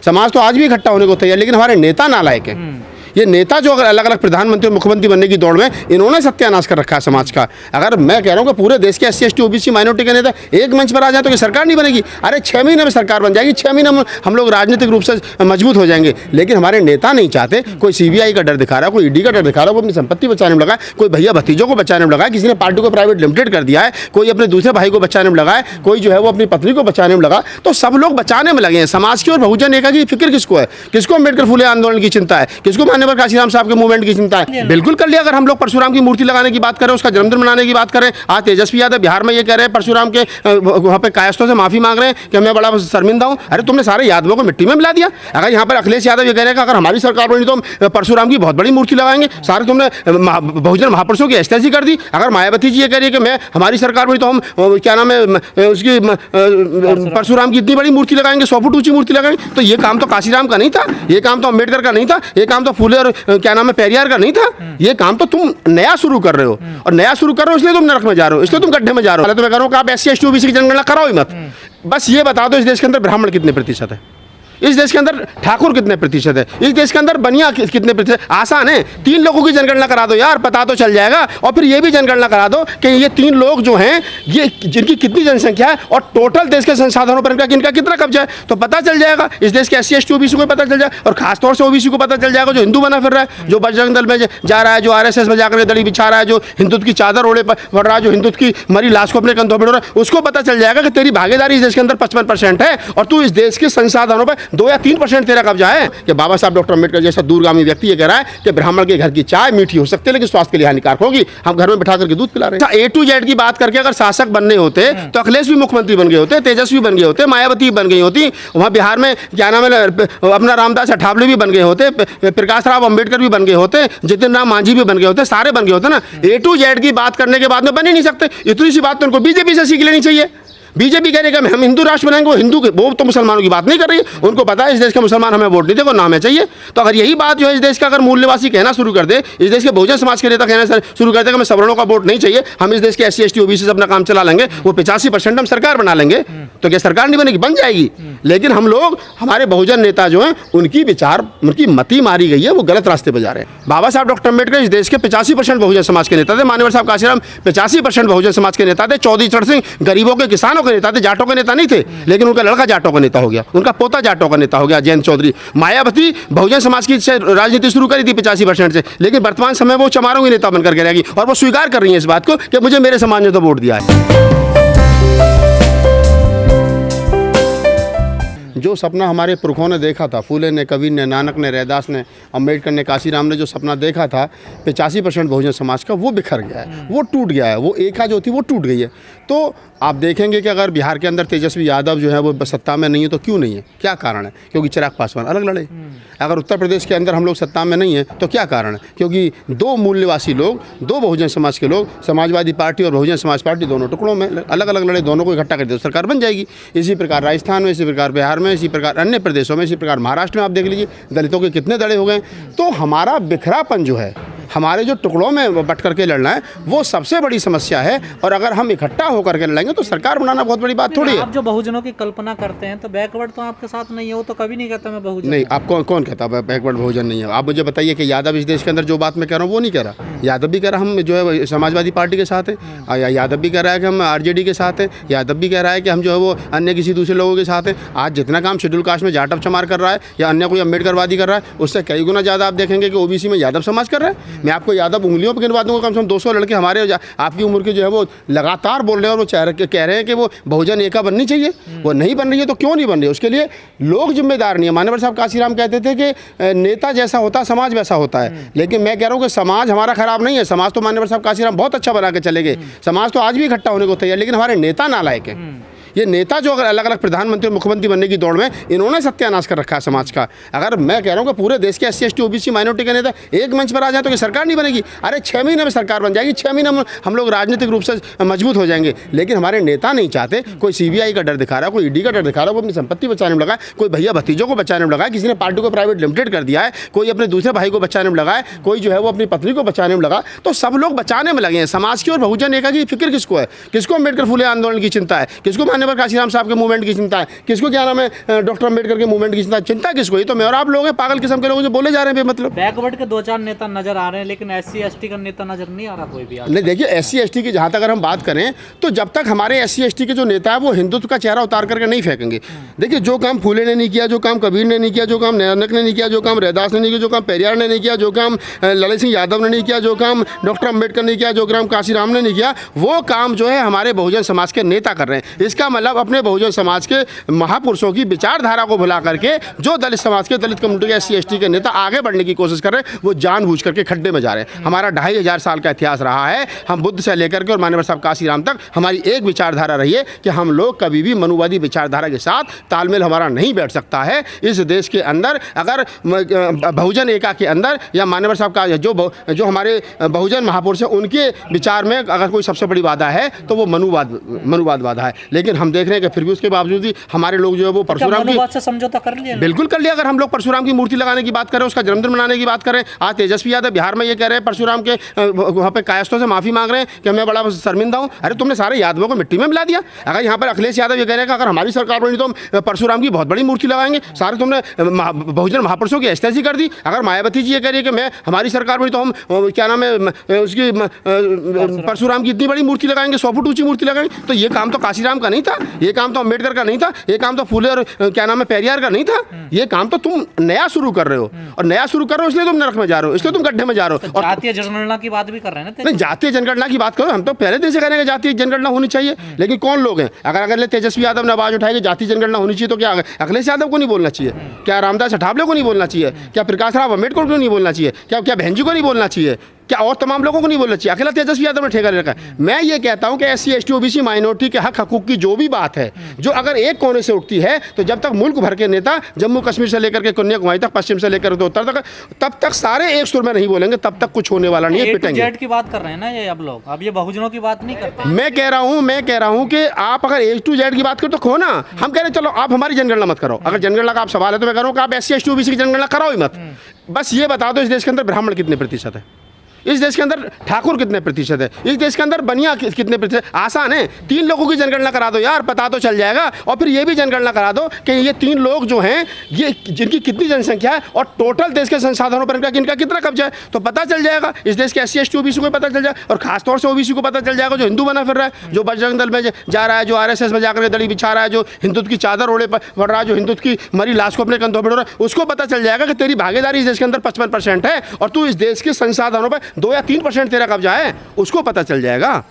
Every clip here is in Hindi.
समाज तो आज भी इकट्ठा होने को तैयार, लेकिन हमारे नेता नालायक हैं। ये नेता जो अगर अलग अलग प्रधानमंत्री और मुख्यमंत्री बनने की दौड़ में, इन्होंने सत्यानाश कर रखा है समाज का। अगर मैं कह रहा हूँ कि पूरे देश के SC ST OBC माइनॉरिटी के नेता एक मंच पर आ जाए तो ये सरकार नहीं बनेगी। अरे 6 महीने में सरकार बन जाएगी, 6 महीने में हम लोग राजनीतिक रूप से मजबूत हो जाएंगे। लेकिन हमारे नेता नहीं चाहते। कोई CBI का डर दिखा रहा है, कोई ED का डर दिखा रहा है, कोई अपनी संपत्ति बचाने में लगा है, कोई भैया भतीजों को बचाने में लगा है, किसी ने पार्टी को प्राइवेट लिमिटेड कर दिया है, कोई अपने दूसरे भाई को बचाने में लगा है, कोई जो है वो अपनी पत्नी को बचाने में लगा। तो सब लोग बचाने में लगे हैं। समाज की और बहुजन एकता की फिक्र किसको है? किसको अम्बेडकर फुले आंदोलन की चिंता है? किसको मान्यवर काशीराम साहब के मूवमेंट की चिंता है? बिल्कुल कर लिया। अगर हम लोग परशुराम की मूर्ति लगाने की बात करें, उसका जन्मदिन मनाने की बात करें, आज तेजस्वी यादव बिहार में ये कह रहे हैं परशुराम के वहाँ पे कायस्थों से माफी मांग रहे हैं कि मैं बड़ा शर्मिंदा हूँ। अरे तुमने सारे यादवों को मिट्टी में मिला दिया। अगर यहाँ पर अखिलेश यादव ये कह रहे हैं कि अगर हमारी सरकार बनी तो हम परशुराम की बहुत बड़ी मूर्ति लगाएंगे, सारे तुमने बहुजन महापुरुषों की ऐसी कर दी। अगर मायावती जी ये कह रही है कि मैं हमारी सरकार बनी तो हम क्या नाम है उसकी परशुराम की इतनी बड़ी मूर्ति लगाएंगे, 100 फुट ऊंची मूर्ति लगाएंगे, तो ये काम तो काशीराम का नहीं था, ये काम तो अम्बेडकर का नहीं था, ये काम तो फुले और क्या नाम है पेरियार का नहीं था। ये काम तो तुम नया शुरू कर रहे हो, और नया शुरू कर रहे हो इसलिए तुम नरक में जा रहे हो, इसलिए तुम गड्ढे में जा रहे हो। तो मैं कह रहा हूँ कि आप SC ST OBC की जनगणना कराओ ही मत। बस ये बता दो इस देश के अंदर ब्राह्मण कितने प्रतिशत है, इस देश के अंदर ठाकुर कितने प्रतिशत है, इस देश के अंदर बनिया कितने प्रतिशत। आसान है, 3 लोगों की जनगणना करा दो यार, पता तो चल जाएगा। और फिर ये भी जनगणना करा दो कि ये 3 लोग जो हैं ये जिनकी कितनी जनसंख्या है और टोटल देश के संसाधनों पर इनका कितना कब्जा है, तो पता चल जाएगा। इस देश के SC ST OBC को पता चल जाएगा, और खासतौर से OBC को पता चल जाएगा जो हिंदू बना फिर रहा है, जो बजरंग दल में जा रहा है, जो RSS में जाकर दड़ी बिछा रहा है, जो हिंदुत्व की चादर ओढ़े पड़ रहा है, जो हिंदुत्व की मरी लाश को अपने कंधों पर रहा है, उसको पता चल जाएगा कि तेरी भागीदारी इस देश के अंदर 55% है, और तू इस देश के संसाधनों पर 2 या 3% तेरा कब्जा है। कि बाबा साहब डॉक्टर अम्बेडकर जैसा दूरगामी व्यक्ति ये कह रहा है कि ब्राह्मण के घर की चाय मीठी हो सकती है लेकिन स्वास्थ्य के लिए हानिकारक होगी, हम घर में बिठा करके दूध पिला रहे हैं। A to Z की बात करके अगर शासक बनने होते तो अखिलेश भी मुख्यमंत्री बन गए होते, तेजस्वी बन गए होते, मायावती बन गई होती, वहाँ बिहार में क्या नाम है अपना रामदास अठावले भी बन गए होते, प्रकाश राव अम्बेडकर भी बन गए होते, जितिन राम मांझी भी बन गए होते, सारे बन गए होते ना। A to Z की बात करने के बाद में बन ही नहीं सकते। इतनी सी बात तो उनको BJP से सीख लेनी चाहिए। बीजेपी कह रही है कि हम हिंदू राष्ट्र बनाएंगे, वो हिंदू के वो तो मुसलमानों की बात नहीं कर रही है। उनको पता है इस देश के मुसलमान हमें वोट नहीं देगा, ना हमें चाहिए। तो अगर यही बात जो है इस देश का अगर मूल्यवासी कहना शुरू कर दे, इस देश के बहुजन समाज के नेता कहना शुरू कर दे कि हमें सवर्णों का वोट नहीं चाहिए, हम इस देश के SC ST OBC से अपना काम चला लेंगे, वो 85% हम सरकार बना लेंगे, तो क्या सरकार नहीं बनेगी? बन जाएगी। लेकिन हम लोग हमारे बहुजन नेता जो हैं उनकी मति मारी गई है, वो गलत रास्ते पर जा रहे हैं। बाबा साहब डॉक्टर अम्बेडकर इस देश के 85% बहुजन समाज के नेता थे, मान्यवर साहब काशीराम 85% बहुजन समाज के नेता थे, चौधरी चरण सिंह गरीबों के किसानों के नेता थे, जाटों के नेता नहीं थे, लेकिन उनका लड़का जाटों का नेता हो गया, उनका पोता जाटों का नेता हो गया, जयंत चौधरी। मायावती बहुजन समाज की राजनीति शुरू करी थी 85% से, लेकिन वर्तमान समय वो चमारों की नेता बनकर के रहेगी, और वो स्वीकार कर रही है इस बात को कि मुझे मेरे समाज ने तो वोट दिया है। जो सपना हमारे पुरखों ने देखा था, फूले ने, कबीर ने, नानक ने, रैदास ने, अम्बेडकर ने, काशीराम ने जो सपना देखा था 85% बहुजन समाज का, वो बिखर गया है, वो टूट गया है, वो एकता जो थी वो टूट गई है। तो आप देखेंगे कि अगर बिहार के अंदर तेजस्वी यादव जो है वो सत्ता में नहीं है तो क्यों नहीं है, क्या कारण है? क्योंकि चिराग पासवान अलग लड़े। अगर उत्तर प्रदेश के अंदर हम लोग सत्ता में नहीं है तो क्या कारण है? क्योंकि 2 मूल्यवासी लोग, 2 बहुजन समाज के लोग, समाजवादी पार्टी और बहुजन समाज पार्टी दोनों टुकड़ों में अलग अलग लड़े, दोनों को इकट्ठा कर दिया, सरकार बन जाएगी। इसी प्रकार राजस्थान में, इसी प्रकार बिहार में, इसी प्रकार अन्य प्रदेशों में, इसी प्रकार महाराष्ट्र में आप देख लीजिए दलितों के कितने दड़े हो गए। तो हमारा बिखरापन जो है, हमारे जो टुकड़ों में बट करके लड़ना है, वो सबसे बड़ी समस्या है। और अगर हम इकट्ठा होकर के लड़ेंगे तो सरकार बनाना बहुत बड़ी बात थोड़ी है। आप जो बहुजनों की कल्पना करते हैं तो बैकवर्ड तो आपके साथ नहीं है, वो तो कभी नहीं कहता मैं बहुजन नहीं। आप कौन कहता है बैकवर्ड बहुजन नहीं है? आप मुझे बताइए कि यादव इस देश के अंदर जो बात मैं कह रहा हूँ वो नहीं कह रहा। यादव भी कह रहा हम जो है समाजवादी पार्टी के साथ हैं, यादव भी कह रहा है कि हम RJD के साथ हैं, यादव भी कह रहा है कि हम जो है वो अन्य किसी दूसरे लोगों के साथ हैं। आज जितना काम शेड्यूल कास्ट में जाटव चमार कर रहा है या अन्य कोई अम्बेडकरवादी कर रहा है, उससे कई गुना ज़्यादा आप देखेंगे कि OBC में यादव समाज कर रहा है। मैं आपको यादव उंगलियों पर गिनवा दूंगा, कम से कम 200 लड़के हमारे आपकी उम्र के जो है वो लगातार बोल रहे हैं, और वो कह रहे हैं कि वो बहुजन एकता बननी चाहिए। वो नहीं बन रही है तो क्यों नहीं बन रही है? उसके लिए लोग जिम्मेदार नहीं है। मान्यवर साहब काशीराम कहते थे कि नेता जैसा होता है समाज वैसा होता है, लेकिन मैं कह रहा हूँ कि समाज हमारा खराब नहीं है। समाज तो मान्यवर साहब काशीराम बहुत अच्छा बना के चले गए, समाज तो आज भी इकट्ठा होने को तैयार, लेकिन हमारे नेता नालायक हैं। ये नेता जो अगर अलग अलग प्रधानमंत्री और मुख्यमंत्री बनने की दौड़ में, इन्होंने सत्यानाश कर रखा है समाज का। अगर मैं कह रहा हूँ कि पूरे देश के SC ST OBC माइनॉरिटी के नेता एक मंच पर आ जाए तो ये सरकार नहीं बनेगी। अरे 6 महीने में सरकार बन जाएगी, 6 महीने में हम लोग राजनीतिक रूप से मजबूत हो जाएंगे। लेकिन हमारे नेता नहीं चाहते। कोई CBI का डर दिखा रहा है, कोई ED का डर दिखा रहा है, वो अपनी संपत्ति बचाने में लगा है, कोई भैया भतीजों को बचाने में लगा है, किसी ने पार्टी को प्राइवेट लिमिटेड कर दिया है, कोई अपने दूसरे भाई को बचाने में लगा है, कोई जो है वो अपनी पत्नी को बचाने में लगा। तो सब लोग बचाने में लगे हैं। समाज की और बहुजन एकता की फिक्र किसको है? किसको अम्बेडकर फुले आंदोलन की चिंता है? किसको मान्यवर पर काशीराम साहब के मूवमेंट की चिंता है? किसको क्या नाम है डॉक्टर अम्बेडकर के मूवमेंट की चिंता किसको? ये तो मैं और आप लोग हैं, पागल किस्म के लोगों से बोले जा रहे हैं बेमतलब। बैकवर्ड के 2-4 नेता नजर आ रहे हैं, लेकिन SC ST का नेता नजर नहीं आ रहा कोई भी। नहीं देखिए, SC ST की जहाँ तक अगर हम बात करें तो जब तक हमारे SC ST के जो नेता है वो हिंदुत्व का चेहरा उतार करके नहीं फेंकेंगे। देखिए, जो काम फूले ने नहीं किया, जो काम कबीर ने नहीं किया, जो काम नानक ने नहीं किया, जो काम रैदास ने नहीं किया, जो काम पेरियार ने नहीं किया, जो काम ललित सिंह यादव ने नहीं किया, जो काम डॉक्टर अम्बेडकर ने किया, जो काम काशीराम ने नहीं किया, वो काम जो है हमारे बहुजन समाज के नेता कर रहे हैं। इसका मतलब अपने बहुजन समाज के महापुरुषों की विचारधारा को भुला करके जो दलित समाज के, दलित कम्युनिटी के, SC ST के नेता आगे बढ़ने की कोशिश कर रहे हैं, वो जानबूझ करके खड्डे में जा रहे हैं। हमारा 2500 साल का इतिहास रहा है, हम बुद्ध से लेकर के और मान्यवर साहब काशीराम तक हमारी एक विचारधारा रही है कि हम लोग कभी भी मनुवादी विचारधारा के साथ तालमेल हमारा नहीं बैठ सकता है। इस देश के अंदर अगर बहुजन एका के अंदर या मान्यवर साहब का जो हमारे बहुजन महापुरुष हैं उनके विचार में अगर कोई सबसे बड़ी बाधा है तो वो मनुवाद बाधा है। लेकिन हम देख रहे हैं कि फिर भी उसके बावजूद भी हमारे लोग जो है वो परशुराम की से समझौता कर लिया। बिल्कुल कर लिया। अगर हम लोग परशुराम की मूर्ति लगाने की बात करें, उसका जन्मदिन मनाने की बात करें, आज तेजस्वी यादव बिहार में ये कह रहे हैं परशुराम के वहाँ पे कायस्थों से माफ़ी मांग रहे हैं कि मैं बड़ा शर्मिंदा हूँ। अरे तुमने सारे यादवों को मिट्टी में मिला दिया। अगर यहाँ पर अखिलेश यादव ये कह रहे हैं कि अगर हमारी सरकार बनी तो हम परशुराम की बहुत बड़ी मूर्ति लगाएंगे, सारे तुमने बहुजन महापुरुषों की ऐसी कर दी। अगर मायावती जी ये कह रही है कि मैं हमारी सरकार बनी तो हम क्या नाम है उसकी परशुराम की इतनी बड़ी मूर्ति लगाएंगे, 100 फुट ऊंची मूर्ति लगाएंगे, तो ये काम तो काशीराम का नहीं था, ये काम तो अम्बेडकर का नहीं था, ये काम तो फूले और क्या नाम है पेरियार का नहीं था। ये काम तो तुम नया शुरू कर रहे हो, और नया शुरू कर रहे हो इसलिए तुम नरक में जा रहे हो, इसलिए तुम गड्ढे में जा रहे हो। और जातीय जनगणना की बात भी कर रहे हैं ना। नहीं, जातीय जनगणना की बात करो, हम तो पहले दिन से कह रहे हैं जातीय जनगणना होनी चाहिए, लेकिन कौन लोग हैं? अगर तेजस्वी यादव ने आवाज उठाई कि जातीय जनगणना होनी चाहिए तो क्या अखिलेश यादव को नहीं बोलना चाहिए? क्या रामदास अठावले को नहीं बोलना चाहिए? क्या प्रकाश राव अम्बेडकर को नहीं बोलना चाहिए? क्या बहन जी को नहीं बोलना चाहिए? क्या और तमाम लोगों को नहीं बोलना चाहिए? अकेला तेजस्वी यादव ने ठेका ले रखा है। मैं ये कहता हूं कि SC ST OBC माइनॉरिटी के हक हकूक की जो भी बात है, जो अगर एक कोने से उठती है, तो जब तक मुल्क भर के नेता जम्मू कश्मीर से लेकर के कन्याकुमारी तक, पश्चिम से लेकर के उत्तर तक, तब तक सारे एक सुर में नहीं बोलेंगे, तब तक कुछ होने वाला नहीं है। पिटेंगे। A to Z की बात कर रहे हैं ना ये अब लोग, अब ये बहुजनों की बात नहीं करते। मैं कह रहा हूं कि आप अगर A to Z की बात करो तो खो ना। हम कह रहे हैं चलो आप हमारी जनगणना मत करो। अगर जनगणना का आप सवाल है तो मैं कह रहा हूं कि आप SC ST OBC की जनगणना कराओ ही मत। बस ये बता दो इस देश के अंदर ब्राह्मण कितने प्रतिशत है, इस देश के अंदर ठाकुर कितने प्रतिशत है, इस देश के अंदर बनिया कितने प्रतिशत। आसान है, 3 लोगों की जनगणना करा दो यार, पता तो चल जाएगा। और फिर ये भी जनगणना करा दो कि ये 3 लोग जो हैं ये जिनकी कितनी जनसंख्या है और टोटल देश के संसाधनों पर इनका कितना कब्जा है, तो पता चल जाएगा। इस देश के SC ST OBC को पता चल जाएगा, और खासतौर से OBC को पता चल जाएगा जो हिंदू बना फिर रहा है, जो बजरंग दल में जा रहा है, जो RSS में जाकर दड़ी बिछा रहा है, जो हिंदुत्व की चादर ओढ़े पड़ रहा है, जो हिंदुत्व की मरी लाश को अपने कंधों पर रहा है, उसको पता चल जाएगा कि तेरी भागीदारी इस देश के अंदर 55% है और तू इस देश के संसाधनों पर 2 या 3% तेरा कब्जा है, उसको पता चल जाएगा।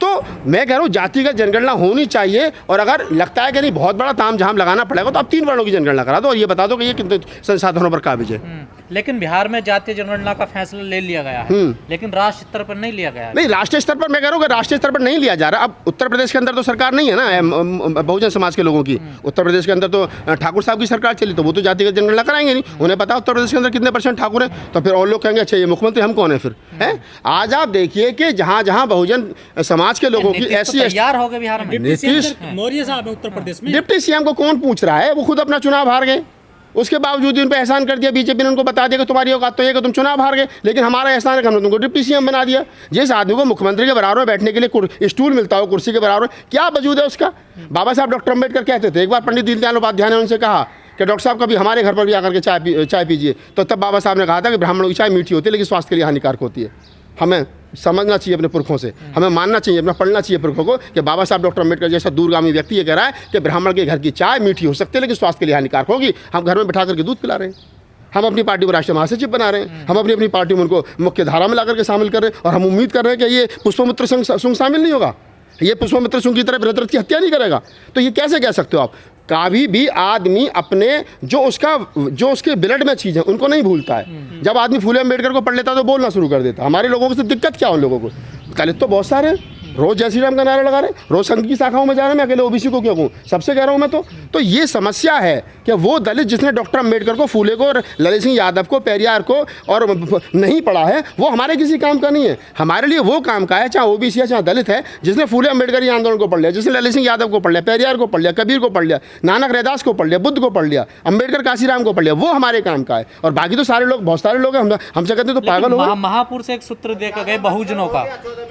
तो मैं कह रहा हूँ जातिगत जनगणना होनी चाहिए, और अगर लगता है कि नहीं बहुत बड़ा तामझाम लगाना पड़ेगा तो आप 3 वर्णों की जनगणना करा दो और ये बता दो कि ये कितने संसाधनों पर काबिज है। लेकिन बिहार में जातीय जनगणना का फैसला ले लिया गया है, लेकिन राष्ट्रीय स्तर पर नहीं लिया गया है। नहीं, राष्ट्रीय स्तर पर मैं कह रहा हूँ कि राष्ट्रीय स्तर पर नहीं लिया जा रहा। अब उत्तर प्रदेश के अंदर तो सरकार नहीं है ना बहुजन समाज के लोगों की। उत्तर प्रदेश के अंदर तो ठाकुर साहब की सरकार चली, तो वो तो जातिगत जनगणना कराएंगे नहीं। उन्हें पता उत्तर प्रदेश के अंदर कितने % ठाकुर है, तो फिर और लोग कहेंगे अच्छा ये मुख्यमंत्री हम कौन है फिर है। आज आप देखिए कि जहाँ जहाँ बहुजन समाज के लोगों की SC तैयार हो गए बिहार में। नीतीश मौर्य साहब है उत्तर प्रदेश में। डिप्टी CM को कौन पूछ रहा है? वो खुद अपना चुनाव हार गए, उसके बावजूद उन पर एहसान कर दिया। बीजेपी ने उनको बता दिया कि तुम्हारी औकात तो ये कि तुम चुनाव हार गए, लेकिन हमारा एहसान है कि हमने तुमको डिप्टी CM बना दिया। जिस आदमी को मुख्यमंत्री के बराबर में बैठने के लिए स्टूल मिलता हो, कुर्सी के बराबर, क्या वजूद है उसका? बाबा साहब डॉक्टर अम्बेडकर कहते थे, एक बार पंडित दीनदयाल उपाध्याय ने उनसे कहा कि डॉक्टर साहब कभी हमारे घर पर भी आकर के चाय पीजिए, तो तब बाबा साहब ने कहा था कि ब्राह्मणों की चाय मीठी होती है लेकिन स्वास्थ्य के लिए हानिकारक होती है। हमें समझना चाहिए अपने पुरखों से, हमें मानना चाहिए, अपना पढ़ना चाहिए पुरखों को कि बाबा साहब डॉक्टर अम्बेडकर जैसा दूरगामी व्यक्ति ये कह रहा है कि ब्राह्मण के घर की चाय मीठी हो सकती है लेकिन स्वास्थ्य के लिए हानिकारक होगी। हम घर में बिठा करके दूध पिला रहे हैं, हम अपनी पार्टी को राष्ट्रीय महासचिव बना रहे हैं, हम अपनी पार्टी में उनको मुख्य धारा में ला करके शामिल कर रहे हैं, और हम उम्मीद कर रहे हैं कि ये पुष्पमित्र संघ शामिल नहीं होगा, ये पुष्पमित्र संघ की तरह भरतरथ की हत्या नहीं करेगा। तो ये कैसे कह सकते हो आप? कभी भी आदमी अपने जो उसके ब्लड में चीज़ है उनको नहीं भूलता है। जब आदमी फूले अम्बेडकर को पढ़ लेता तो बोलना शुरू कर देता। हमारे लोगों को से दिक्कत क्या? उन लोगों को दलित तो बहुत सारे हैं, रोज जय श्री राम का नारा लगा रहे हैं, रोज संघ की शाखाओं में जा रहे हैं। मैं अकेले OBC को क्यों कहूँ, सबसे कह रहा हूँ मैं। तो ये समस्या है कि वो दलित जिसने डॉक्टर अम्बेडकर को, फूले को, ललित सिंह यादव को, पेरियार को और नहीं पढ़ा है, वो हमारे किसी काम का नहीं है। हमारे लिए वो काम का है, चाहे OBC है चाहे दलित है, जिसने फूले अम्बेडकर आंदोलन को पढ़ लिया, जिसने ललित सिंह यादव को पढ़ लिया, पेरियार को पढ़ लिया, कबीर को पढ़ लिया, नानक रैदास को पढ़ लिया, बुद्ध को पढ़ लिया, अम्बेडकर काशीराम को पढ़ लिया, वो हमारे काम का है। और बाकी तो सारे लोग, बहुत सारे लोग हैं, हमसे कहते हैं तो पागल हो। महापुरुष एक सूत्र देकर गए बहुजनों का,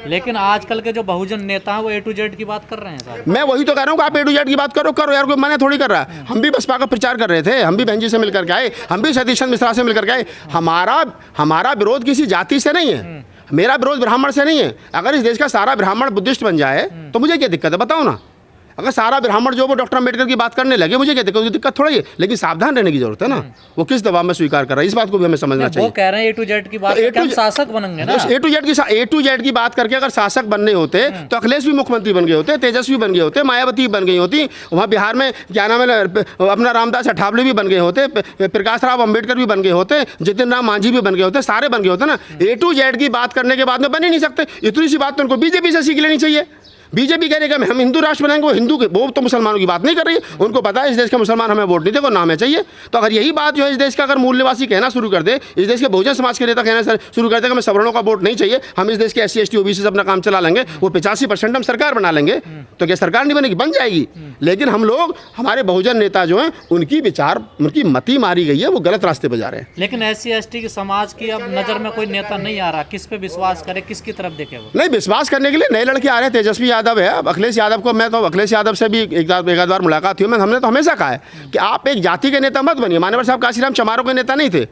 लेकिन आजकल के जो बहुजन नेता है वो A to Z की बात कर रहे हैं साहब। मैं वही तो कह रहा हूँ कि आप A to Z की बात करो यार, कोई मना थोड़ी कर रहा है। हम भी बसपा का प्रचार कर रहे थे, हम भी बहन जी से मिलकर के आए, हम भी सतीश चंद्र मिश्रा से मिलकर के आए। हमारा विरोध किसी जाति से नहीं है, मेरा विरोध ब्राह्मण से नहीं है। अगर इस देश का सारा ब्राह्मण बुद्धिस्ट बन जाए तो मुझे क्या दिक्कत है, बताओ ना। अगर सारा ब्राह्मण जो वो डॉक्टर अम्बेडकर की बात करने लगे, मुझे क्या दिक्कत थोड़ी है। लेकिन सावधान रहने की जरूरत है ना, वो किस दबाव में स्वीकार कर रहा है, इस बात को भी हमें समझना चाहिए। वो कह रहे हैं A to Z की बात करके हम शासक बनेंगे ना। A to Z की बात करके अगर शासक बनने होते तो अखिलेश भी मुख्यमंत्री बन गए होते, तेजस्वी बन गए होते, मायावती बन गई होती, वहाँ बिहार में क्या नाम है अपना रामदास अठावले भी बन गए होते, प्रकाश राव अम्बेडकर भी बन गए होते, जितिन राम मांझी भी बन गए होते, सारे बन गए होते ना। A to Z की बात करने के बाद में बन ही नहीं सकते। इतनी सी बात तो उनको बीजेपी से सीख लेनी चाहिए। बीजेपी कह रही है हम हिंदू राष्ट्र बनाएंगे, वो हिंदू के वो तो मुसलमानों की बात नहीं कर रही है। उनको पता है इस देश के मुसलमान हमें वोट नहीं देगा, ना हमें चाहिए। तो अगर यही बात जो है इस देश का अगर मूल निवासी कहना शुरू कर दे, इस देश के बहुजन समाज के नेता कहना शुरू कर दे कि हमें सवर्णों का वोट नहीं चाहिए, हम इस देश के SC ST OBC से अपना काम चला लेंगे, वो 85% हम सरकार बना लेंगे, तो क्या सरकार नहीं बनेगी? बन जाएगी। लेकिन हम लोग, हमारे बहुजन नेता जो हैं, उनकी विचार, उनकी मति मारी गई है, वो गलत रास्ते पर जा रहे हैं। लेकिन SC ST की समाज की अब नजर में कोई नेता नहीं आ रहा, किस पे विश्वास करे, किसकी तरफ देखे? वो नहीं, विश्वास करने के लिए नए लड़के आ रहे हैं। तेजस्वी यादव है, अब अखिलेश यादव को, मैं तो अखिलेश यादव से भी एक आध बार मुलाकात हुई, हमने तो हमेशा कहा है कि आप एक जाति के नेता मत बनिए। मान्यवर साहब काशीराम चमारों के नेता नहीं थे,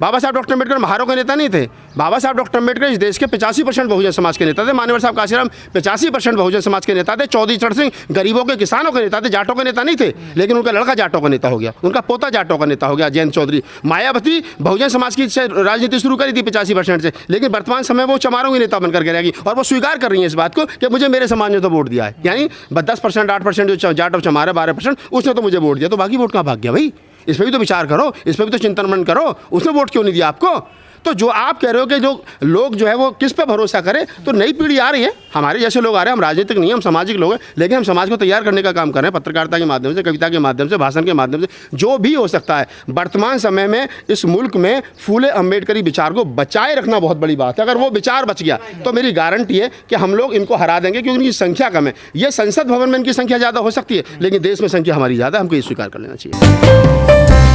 बाबा साहब डॉक्टर अम्बेडकर महारों के नेता नहीं थे। बाबा साहब डॉक्टर अम्बेडकर इस देश के 85% बहुजन समाज के नेता थे। मान्यवर साहब काशीराम 85% बहुजन समाज के नेता थे। चौधरी चरण सिंह गरीबों के, किसानों के नेता थे, जाटों के नेता नहीं थे। लेकिन उनका लड़का जाटों का नेता हो गया, उनका पोता जाटों का नेता हो गया, जयंत चौधरी। मायावती बहुजन समाज की राजनीति शुरू करी थी 85% से, लेकिन वर्तमान समय वो चमारों की नेता बनकर के रहेगी। और वो स्वीकार कर रही है इस बात को कि मुझे मेरे समाज ने तो वोट दिया है, यानी 10% 8% जो जाट और चमार है, 12% उसने तो मुझे वोट दिया, तो बाकी वोट कहाँ भाग गया भाई? इस पर भी तो विचार करो, इस पर भी तो चिंतन मनन करो। उसने वोट क्यों नहीं दिया आपको? तो जो आप कह रहे हो कि जो लोग जो है वो किस पे भरोसा करें, तो नई पीढ़ी आ रही है, हमारे जैसे लोग आ रहे हैं। हम राजनीतिक नहीं, हम सामाजिक लोग हैं, लेकिन हम समाज को तैयार करने का काम कर रहे हैं, पत्रकारिता के माध्यम से, कविता के माध्यम से, भाषण के माध्यम से, जो भी हो सकता है। वर्तमान समय में इस मुल्क में फूले अम्बेडकरी विचार को बचाए रखना बहुत बड़ी बात है। अगर वो विचार बच गया तो मेरी गारंटी है कि हम लोग इनको हरा देंगे, क्योंकि उनकी संख्या कम है। ये संसद भवन में इनकी संख्या ज़्यादा हो सकती है, लेकिन देश में संख्या हमारी ज़्यादा है, हमको ये स्वीकार कर लेना चाहिए।